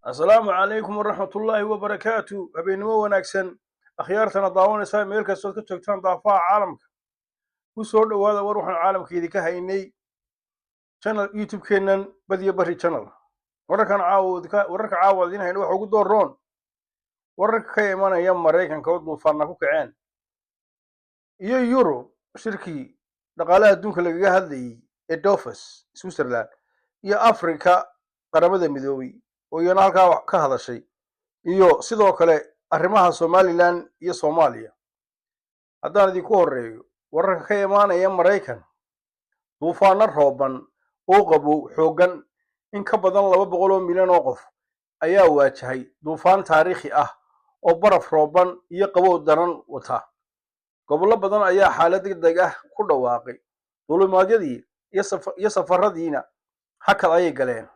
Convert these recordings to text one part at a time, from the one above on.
السلام عليكم ورحمة الله وبركاته habeenimo wanaagsan akhyaartana daawanaysa meel kasta ka joogtaan daafaha caalamka ku soo dhawaada war waxaan caalamkeedii ka haynay channel YouTube-keenan Badiya Bari channel wararka caawa idin hayno waxa ugu dooroon wararka ka imanaya Mareykanka oo duufaana ku kaceen iyo Euro shirkii dhaqaalaha adduunka lagaga hadlayay ee Davos Switzerland iyo Afrika qaramada midoobay oo iyana halkaa ka hadashay iyo sidoo kale arrimaha Somaliland iyo Soomaaliya haddaan idinku horeeyo wararka ka imaanaya Mareykan duufaano rooban oo qabow xoogan in ka badan 200 milyan oo qof ayaa waajahay duufaan taariikhi ah oo baraf rooban iyo qabow daran wata gobollo badan ayaa xaalad degdeg ah ku dhawaaqay duulimaadyadii iyo safaradiina hakad ayay galeen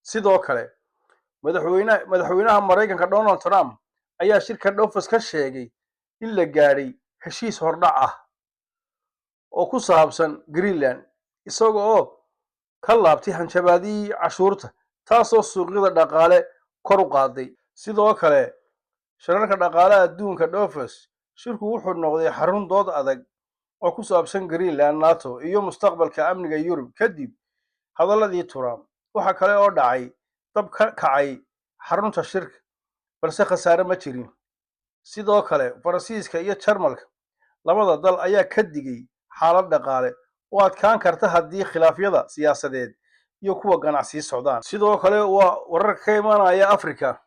sidoo kale madaxweynaha Mareykanka Donald Trump ayaa shirka Davos ka sheegay in la gaaray heshiis hordhac ah oo ku saabsan Greenland isagoo ka laabtay hanjabaadii cashuurta taasoo suuqyada dhaqaale kor u qaaday sidoo kale shirarka dhaqaalaha adduunka Davos shirku wuxuu noqday xarun dood adag oo ku saabsan Greenland NATO iyo mustaqbalka amniga Yurub kadib hadaladii Trump waxa kale oo dhacay dab ka kacay xarunta shirka balse khasaare ma jirin sidoo kale Faransiiska iyo Jarmalka labada dal ayaa ka digay xaalad dhaqaale oo adkaan karta haddii khilaafyada siyaasadeed iyo kuwa ganacsi socdaan sidoo kale waa wararka ka imanaya Afrika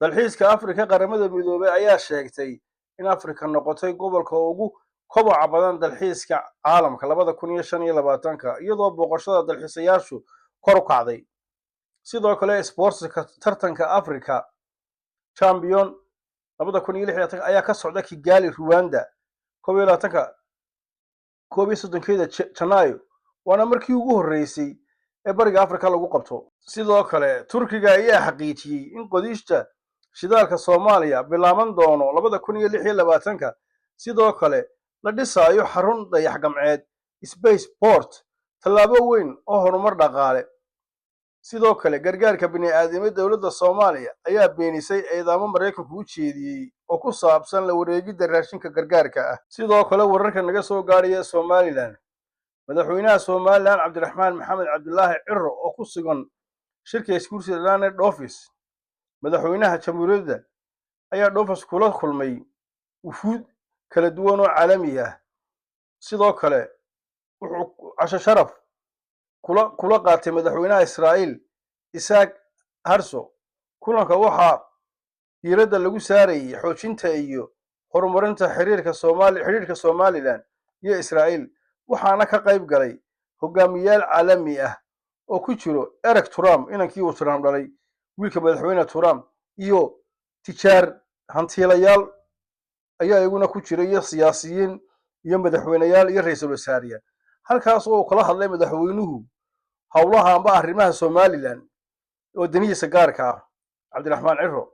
dalxiiska Afrika qaramada midoobay ayaa sheegtay in Afrika noqotay gobolka ugu koboca badan dalxiiska caalamka 2025 iyadoo booqashada dalxiisayaashu kor u kacday sidoo kale sportska tartanka Afrika champion 2026 ayaa ka socda Kigali Rwanda 31 Janaayo waana markii ugu horeysay ee bariga Afrika lagu qabto sidoo kale Turkiga ayaa xaqiijiyay in qodista shidaalka Soomaaliya bilaaban doono 2026 sidoo kale la dhisayo xarun dayax gamceed spaceport tallaabo weyn oo horumar dhaqaale sidoo kale gargaarka bini'aadamada dawladda Soomaaliya ayaa beenisay ciidamo Mareykanku u jeediyay oo ku saabsan la wareegidda raashinka gargaarka ah sidoo kale wararka naga soo gaaraya Somaliland madaxweynaha Somaliland Cabdiraxmaan Maxamed Cabdullaahi Cirro oo ku sugan shirka Switzerland ee Davos madaxweynaha jamhuuriyadda ayaa Davos kula kulmay wufuud kala duwan oo caalami ah sidoo kale wuxuu casho sharaf kula qaatay madaxweynaha Israa'iil Isaac Herzog kulanka waxaa diiradda lagu saarayay xoojinta iyo horumarinta xiriirka Somaliland iyo Israa'iil waxaana ka qayb galay hogaamiyayaal caalami ah oo ku jiro Eric Trump inankii uu Trump dhalay wiilka madaxweyne Trump iyo tijaar hantiilayaal ayaa iyaguna ku jiray iyo siyaasiyiin iyo madaxweynayaal iyo ra'iisul wasaariyaal halkaas oo kala hadlay madaxweynuhu howlaha amba arrimaha Somaliland oo danihiisa gaarka ah Cabdiraxmaan Cirro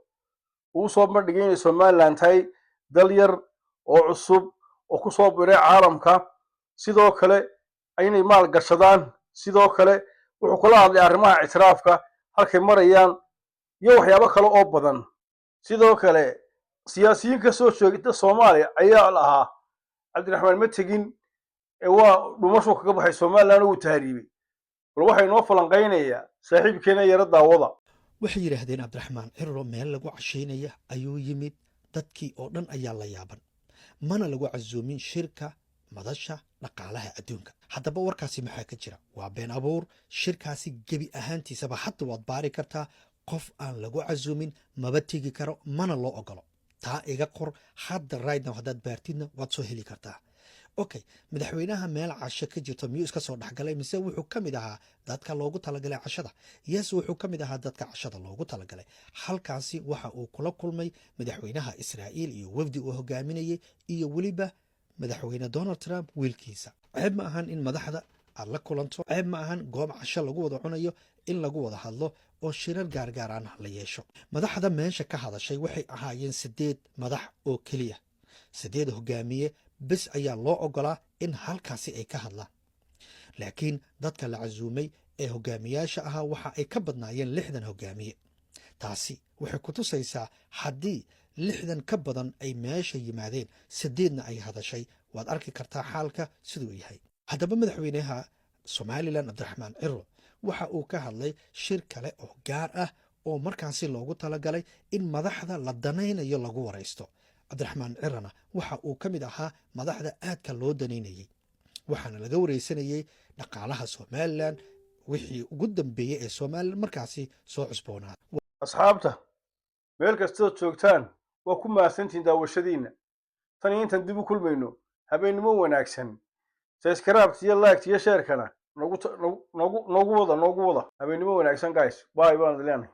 uu soo bandhigay in Somaliland tahay dal yar oo cusub oo ku soo biiray caalamka sidoo kale aynay maal gashadaan sidoo kale wuxuu kula hadlay arrimaha ictiraafka halkay marayaan iyo waxyaabo kale oo badan sidoo kale siyaasiyiin ka soo jeeda Soomaaliya ayaa lahaa Cabdiraxmaan ma tegin ee waa dhumasho kaga baxay Somaliland oo taariibay bal waxay noo falanqeynayaa saaxiibkeena yara daawada waxay yiraahdeen Cabdiraxmaan Cirro meel lagu casheynaya ayuu yimid dadkii oo dhan ayaa la yaaban mana lagu casuumin shirka madasha dhaqaalaha adduunka haddaba warkaasi maxaa ka jira waa been abuur shirkaasi gebi ahaantiisaba hadda waad baari kartaa qof aan lagu casuumin maba tegi karo mana loo ogolo taa iga qor hadda right now haddaad baartidna waad soo heli kartaa okay madaxweynaha meel casho ka jirto miyuu iska soo dhaxgalay mise wuxuu ka mid ahaa dadka loogu talagalay cashada yes wuxuu ka mid ahaa dadka cashada loogu talagalay halkaasi waxa uu kula kulmay madaxweynaha Israa'iil iyo wafdi uu hogaaminayay iyo waliba madaxweyne Donald Trump wiilkiisa ceeb ma ahan in madaxda aad la kulanto ceeb ma ahan goob casho lagu wada cunayo in lagu wada hadlo oo shirar gaargaar ah la yeesho madaxda meesha ka hadashay waxay ahaayeen 8 madax oo kaliya 8 hogaamiye bas ayaa loo ogolaa in halkaasi ay ka hadlaan laakiin dadka la casuumay ee hogaamiyaasha ahaa waxa ay ka badnaayeen 60 hogaamiye taasi waxay ku tusaysaa haddii 60 ka badan ay meesha yimaadeen 8na ay hadashay waad arki kartaa xaalka siduu yahay. haddaba madaxweynaha somalilan cabdiraxmaan ciro waxa uu ka hadlay shir kale oo gaar ah oo markaasi loogu talagalay in madaxda la danaynayo lagu waraysto. cabdiraxmaan cirona waxa uu ka mid ahaa madaxda aadka loo danaynayey, waxaana laga wareysanayey dhaqaalaha somalilan wixii ugu dambeeyey ee somalilan markaasi soo cusboonaa. asxaabta meel kastood joogtaan waa ku mahadsantihiin daawashadiinna. tan iyo intaan dib u kulmayno habeennimo wanaagsan. subscribe iyo like iyo share kana noogu wada habeennimo wanaagsan guys. Bye baan idin leenahay.